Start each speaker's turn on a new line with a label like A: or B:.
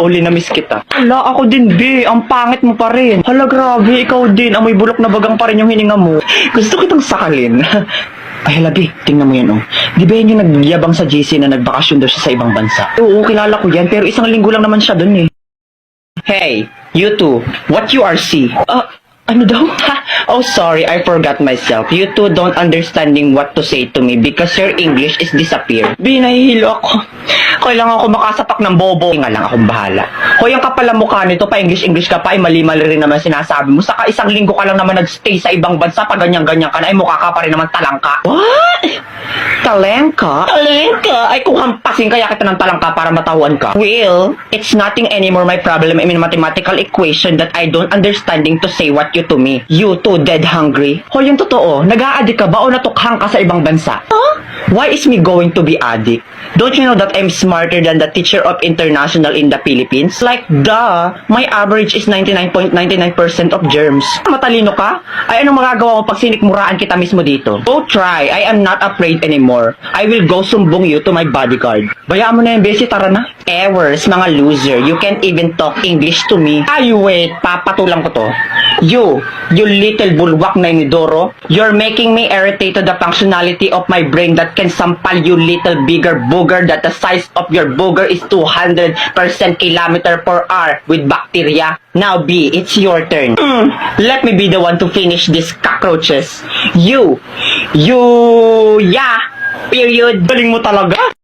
A: Uli na miss kita. Hala, ako din, be. Ang pangit mo pa rin. Hala, grabe. Ikaw din. Amoy bulok na bagang pa rin yung hininga mo. Gusto kitang sakalin. Ay, hala, be. Tingnan mo yan, oh. Di ba yan yung nagyabang sa JC na nagbakasyon daw siya sa ibang bansa? Oo, kilala ko yan. Pero isang linggo lang naman siya dun, eh. Hey, you two. What you are see? Ano daw? Oh, sorry, I forgot myself. You two don't understanding what to say to me because your English is disappear. Binahilo ako. Kailangan ako makasapak ng bobo. Nga lang akong bahala. Hoy, ang kapal ang mukha nito, pa English ka pa, ay mali-mali rin naman sinasabi mo. Saka isang linggo ka lang naman nagstay sa ibang bansa, pa ganyan-ganyan ka na, ay mukha ka pa rin naman talangka. What? Talengka? Talengka? Ay kung hampasin kaya kita ng talangka para matauan ka. Well, it's nothing anymore my problem in mathematical equation that I don't understanding to say what you to me. You too dead hungry. Hoy, yung totoo, nag-a-addict ka ba o natukhang ka sa ibang bansa? Huh? Why is me going to be addict? Don't you know that I'm smarter than the teacher of international in the Philippines? Like, duh, my average is 99.99% of germs. Matalino ka? Ay, anong magagawa mo pag sinikmuraan kita mismo dito? Go try, I am not afraid anymore. I will go sumbong you to my bodyguard. Bayaan mo na yung besi, tara na. Ewers, mga loser, you can't even talk English to me. Ay, wait, papatulang ko to. You little bulwak na inidoro, you're making me irritate to the functionality of my brain that can sampal you little bigger booger that the size of your booger is 200% kilometer per hour with bacteria. Now B, it's your turn. Let me be the one to finish these cockroaches. Yeah, period. Galing mo talaga.